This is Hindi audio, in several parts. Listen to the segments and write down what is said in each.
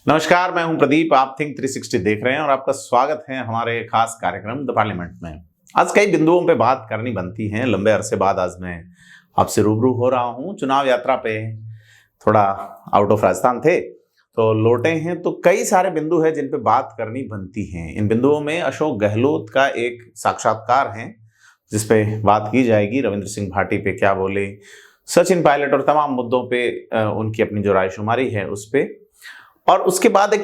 नमस्कार, मैं हूं प्रदीप। आप थिंक 360 देख रहे हैं और आपका स्वागत है हमारे खास कार्यक्रम द पार्लियामेंट में। आज कई बिंदुओं पे बात करनी बनती है। लंबे अरसे बाद आज मैं आपसे रूबरू हो रहा हूं। चुनाव यात्रा पे थोड़ा आउट ऑफ राजस्थान थे तो लौटे हैं, तो कई सारे बिंदु हैं जिन पे बात करनी बनती है। इन बिंदुओं में अशोक गहलोत का एक साक्षात्कार है जिसपे बात की जाएगी। रविंद्र सिंह भाटी पे क्या बोले, सचिन पायलट और तमाम मुद्दों पे उनकी अपनी जो रायशुमारी है उस पे, और उसके बाद एक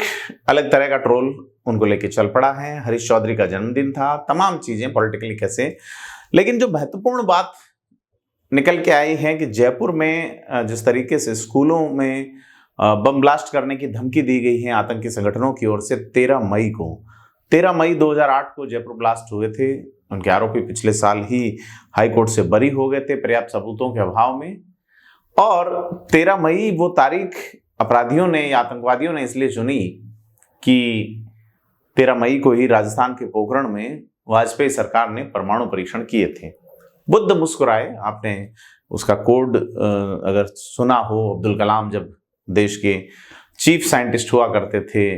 अलग तरह का ट्रोल उनको लेके चल पड़ा है। हरीश चौधरी का जन्मदिन था, तमाम चीजें पॉलिटिकली कैसे। लेकिन जो महत्वपूर्ण बात निकल के आई है कि जयपुर में जिस तरीके से स्कूलों में बम ब्लास्ट करने की धमकी दी गई है आतंकी संगठनों की ओर से 13 मई 2008 को जयपुर ब्लास्ट हुए थे। उनके आरोपी पिछले साल ही हाई कोर्ट से बरी हो गए थे पर्याप्त सबूतों के अभाव में। और 13 मई वो तारीख अपराधियों ने या आतंकवादियों ने इसलिए चुनी कि 13 मई को ही राजस्थान के पोखरण में वाजपेयी सरकार ने परमाणु परीक्षण किए थे। बुद्ध मुस्कुराए, आपने उसका कोड अगर सुना हो। अब्दुल कलाम जब देश के चीफ साइंटिस्ट हुआ करते थे,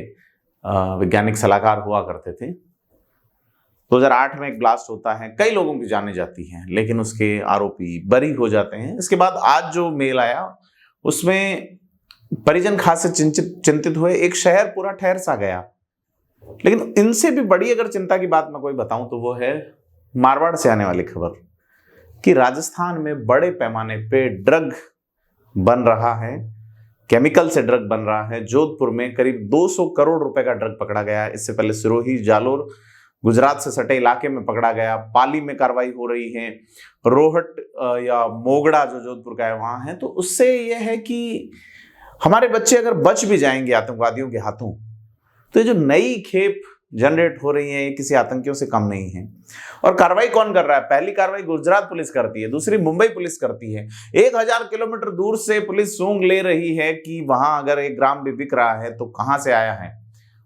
वैज्ञानिक सलाहकार हुआ करते थे, 2008 में एक ब्लास्ट होता है, कई लोगों की जानें जाती हैं, लेकिन उसके आरोपी बरी हो जाते हैं। इसके बाद आज जो मेल आया उसमें परिजन खास से चिंतित हुए, एक शहर पूरा ठहर सा गया। लेकिन इनसे भी बड़ी अगर चिंता की बात मैं कोई बताऊं तो वो है मारवाड़ से आने वाली खबर कि राजस्थान में बड़े पैमाने पे ड्रग बन रहा है, केमिकल से ड्रग बन रहा है। जोधपुर में करीब 200 करोड़ रुपए का ड्रग पकड़ा गया। इससे पहले सिरोही, जालोर, गुजरात से सटे इलाके में पकड़ा गया। पाली में कार्रवाई हो रही है, रोहट या मोगड़ा जो जोधपुर का है वहां है। तो उससे यह है कि हमारे बच्चे अगर बच भी जाएंगे आतंकवादियों के हाथों, तो ये जो नई खेप जनरेट हो रही है ये किसी आतंकियों से कम नहीं है। और कार्रवाई कौन कर रहा है? पहली कार्रवाई गुजरात पुलिस करती है, दूसरी मुंबई पुलिस करती है। 1000 किलोमीटर दूर से पुलिस सूंघ ले रही है कि वहां अगर 1 ग्राम भी बिक रहा है तो कहां से आया है।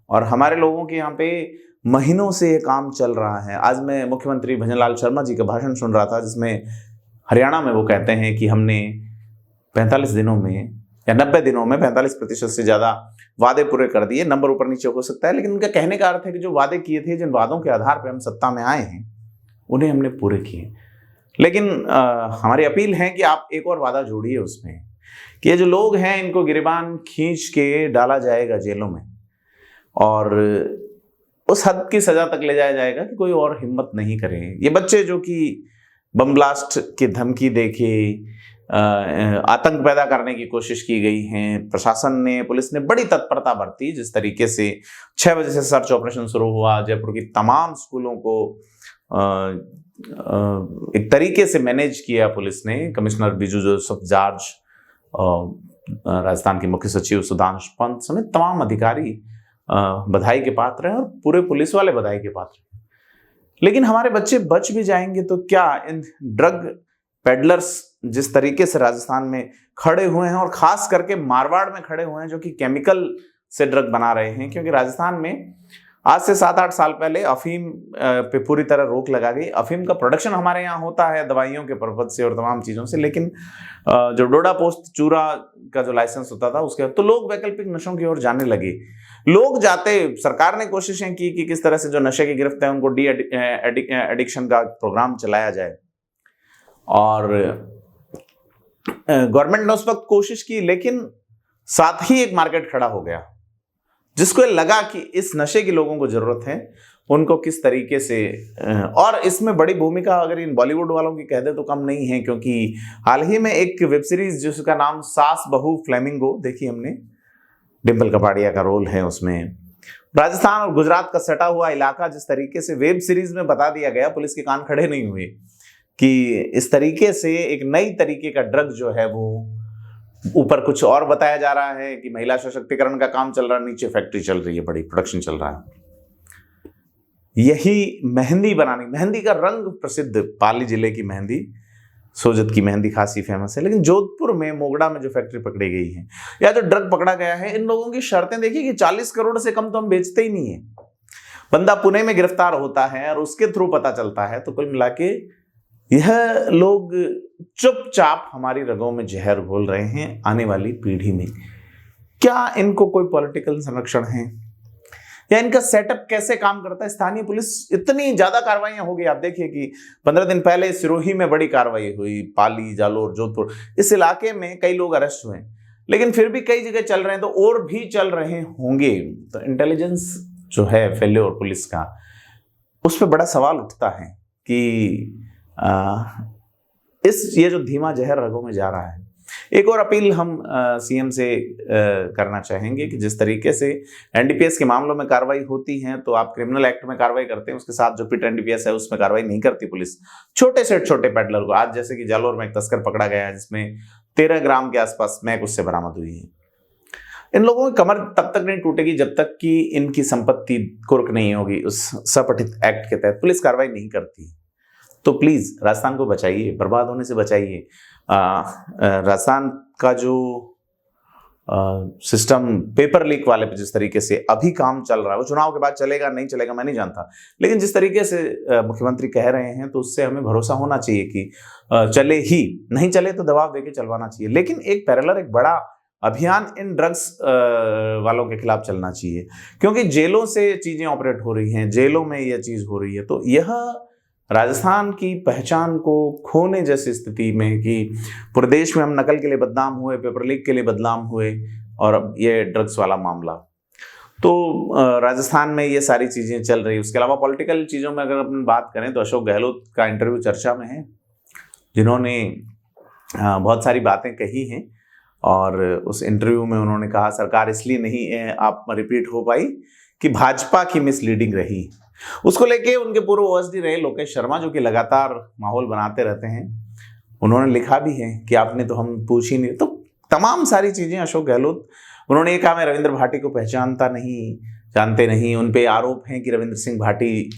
और हमारे लोगों के यहाँ पे महीनों से ये काम चल रहा है। आज मैं मुख्यमंत्री भजनलाल शर्मा जी का भाषण सुन रहा था जिसमें हरियाणा में वो कहते हैं कि हमने 45 दिनों में या 90 दिनों में 45% से ज्यादा वादे पूरे कर दिए। नंबर ऊपर नीचे हो सकता है, लेकिन उनका कहने का अर्थ है कि जो वादे किए थे, जिन वादों के आधार पर हम सत्ता में आए हैं, उन्हें हमने पूरे किए। लेकिन हमारी अपील है कि आप एक और वादा जोड़िए उसमें कि ये जो लोग हैं इनको गिरबान खींच के डाला जाएगा जेलों में और उस हद की सजा तक ले जाया जाएगा कि कोई और हिम्मत नहीं करे। ये बच्चे जो कि बम ब्लास्ट की धमकी देके आतंक पैदा करने की कोशिश की गई है, प्रशासन ने, पुलिस ने बड़ी तत्परता बरती। जिस तरीके से 6 बजे से सर्च ऑपरेशन शुरू हुआ, जयपुर की तमाम स्कूलों को एक तरीके से मैनेज किया पुलिस ने। Commissioner Biju Joseph George, Rajasthan के मुख्य सचिव सुधांश पंत समेत तमाम अधिकारी बधाई के पात्र हैं और पूरे पुलिस वाले बधाई के पात्र हैं। लेकिन हमारे बच्चे बच भी जाएंगे तो क्या? इन ड्रग पेडलर्स जिस तरीके से राजस्थान में खड़े हुए हैं और खास करके मारवाड़ में खड़े हुए हैं जो कि केमिकल से ड्रग बना रहे हैं, क्योंकि राजस्थान में आज से 7-8 साल पहले अफीम पे पूरी तरह रोक लगा गई। अफीम का प्रोडक्शन हमारे यहाँ होता है दवाइयों के पर्पज से और तमाम चीज़ों से, लेकिन जो डोडा पोस्ट चूरा का जो लाइसेंस होता था उसके, तो लोग वैकल्पिक नशों की ओर जाने लगे। लोग जाते, सरकार ने कोशिशें की कि किस तरह से जो नशे की गिरफ्त है उनको डी एडिक्शन का प्रोग्राम चलाया जाए, और गवर्नमेंट ने उस वक्त कोशिश की, लेकिन साथ ही एक मार्केट खड़ा हो गया जिसको लगा कि इस नशे की लोगों को जरूरत है, उनको किस तरीके से। और इसमें बड़ी भूमिका अगर इन बॉलीवुड वालों की कह दे तो कम नहीं है, क्योंकि हाल ही में एक वेब सीरीज जिसका नाम सास बहू फ्लेमिंगो देखी हमने, डिम्पल कपाड़िया का रोल है उसमें। राजस्थान और गुजरात का सटा हुआ इलाका जिस तरीके से वेब सीरीज में बता दिया गया, पुलिस के कान खड़े नहीं हुए कि इस तरीके से एक नई तरीके का ड्रग जो है वो ऊपर कुछ और बताया जा रहा है कि महिला सशक्तिकरण का काम चल रहा है, नीचे फैक्ट्री चल रही है, बड़ी प्रोडक्शन चल रहा है। यही मेहंदी बनानी, मेहंदी का रंग प्रसिद्ध, पाली जिले की मेहंदी, सोजत की मेहंदी खासी फेमस है। लेकिन जोधपुर में मोगड़ा में जो फैक्ट्री पकड़ी गई है या जो ड्रग पकड़ा गया है, इन लोगों की शर्तें देखिए कि 40 करोड़ से कम तो हम बेचते ही नहीं है। बंदा पुणे में गिरफ्तार होता है और उसके थ्रू पता चलता है। तो कुल मिला के यह लोग चुपचाप हमारी रगों में जहर घोल रहे हैं आने वाली पीढ़ी में। क्या इनको कोई पॉलिटिकल संरक्षण है, या इनका सेटअप कैसे काम करता है? स्थानीय पुलिस इतनी ज्यादा कार्रवाइयां हो गई, आप देखिए कि 15 दिन पहले सिरोही में बड़ी कार्रवाई हुई, पाली, जालोर, जोधपुर, इस इलाके में कई लोग अरेस्ट हुए, लेकिन फिर भी कई जगह चल रहे हैं, तो और भी चल रहे होंगे। तो इंटेलिजेंस जो है फेल्योर पुलिस का, उस पर बड़ा सवाल उठता है कि ये जो धीमा जहर रगों में जा रहा है। एक और अपील हम सीएम से करना चाहेंगे कि जिस तरीके से एनडीपीएस के मामलों में कार्रवाई होती है, तो आप क्रिमिनल एक्ट में कार्रवाई करते हैं, उसके साथ जो पिट एनडीपीएस है उसमें कार्रवाई नहीं करती पुलिस। छोटे से छोटे पेडलर को, आज जैसे कि जालोर में एक तस्कर पकड़ा गया है जिसमें 13 ग्राम के आसपास मैक उससे बरामद हुई है। इन लोगों की कमर तब तक नहीं टूटेगी जब तक कि इनकी संपत्ति कुर्क नहीं होगी। उस सपठित एक्ट के तहत पुलिस कार्रवाई नहीं करती। तो प्लीज राजस्थान को बचाइए, बर्बाद होने से बचाइए। राजस्थान का जो सिस्टम पेपर लीक वाले पे जिस तरीके से अभी काम चल रहा है, वो चुनाव के बाद चलेगा नहीं चलेगा मैं नहीं जानता, लेकिन जिस तरीके से मुख्यमंत्री कह रहे हैं तो उससे हमें भरोसा होना चाहिए कि चले ही, नहीं चले तो दबाव देके चलवाना चाहिए। लेकिन एक पैरेलल, एक बड़ा अभियान इन ड्रग्स वालों के खिलाफ चलना चाहिए, क्योंकि जेलों से चीजें ऑपरेट हो रही हैं, जेलों में यह चीज हो रही है। तो यह राजस्थान की पहचान को खोने जैसी स्थिति में कि पूरे देश में हम नकल के लिए बदनाम हुए, पेपर लीक के लिए बदनाम हुए, और अब ये ड्रग्स वाला मामला। तो राजस्थान में ये सारी चीजें चल रही। उसके अलावा पॉलिटिकल चीजों में अगर अपन बात करें तो अशोक गहलोत का इंटरव्यू चर्चा में है, जिन्होंने बहुत सारी बातें कही हैं, और उस इंटरव्यू में उन्होंने कहा सरकार इसलिए नहीं आप रिपीट हो पाई कि भाजपा की मिसलीडिंग रही। उसको लेके उनके पूर्व ओएसडी रहे लोकेश शर्मा, जो कि लगातार माहौल बनाते रहते हैं, उन्होंने लिखा भी है कि आपने तो हम पूछ ही नहीं। तो तमाम सारी चीजें अशोक गहलोत, उन्होंने ये कहा मैं रविंद्र भाटी को जानते नहीं। उन पे आरोप हैं कि रविंद्र सिंह भाटी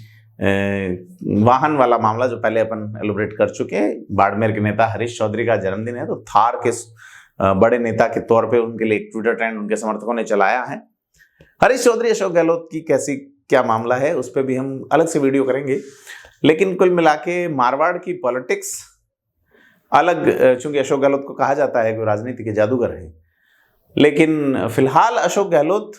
वाहन वाला मामला जो पहले अपन एलोबरेट कर चुके हैं, बाड़मेर के नेता हरीश चौधरी का जन्मदिन है, तो थार के बड़े नेता के तौर पे उनके लिए एक ट्विटर ट्रेंड उनके समर्थकों ने चलाया है। हरीश चौधरी अशोक गहलोत की क्या मामला है, उस पर भी हम अलग से वीडियो करेंगे। लेकिन कुल मिला के मारवाड़ की पॉलिटिक्स अलग, चूंकि अशोक गहलोत को कहा जाता है कि राजनीति के जादूगर है, लेकिन फिलहाल अशोक गहलोत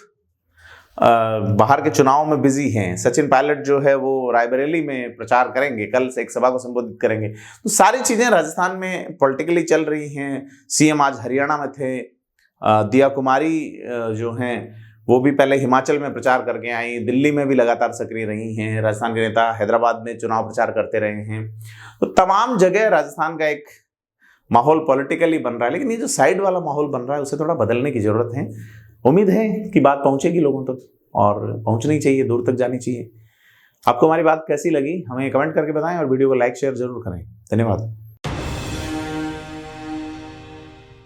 बाहर के चुनाव में बिजी हैं। सचिन पायलट जो है वो रायबरेली में प्रचार करेंगे, कल से एक सभा को संबोधित करेंगे। तो सारी चीजें राजस्थान में पॉलिटिकली चल रही हैं। सीएम आज हरियाणा में थे, दिया कुमारी जो हैं वो भी पहले हिमाचल में प्रचार करके आई, दिल्ली में भी लगातार सक्रिय रही हैं। राजस्थान के नेता हैदराबाद में चुनाव प्रचार करते रहे हैं। तो तमाम जगह राजस्थान का एक माहौल पॉलिटिकली बन रहा है, लेकिन ये जो साइड वाला माहौल बन रहा है उसे थोड़ा बदलने की जरूरत है। उम्मीद है कि बात पहुंचेगी लोगों तक, और पहुंचनी चाहिए, दूर तक जानी चाहिए। आपको हमारी बात कैसी लगी हमें कमेंट करके बताएं, और वीडियो को लाइक शेयर जरूर करें। धन्यवाद।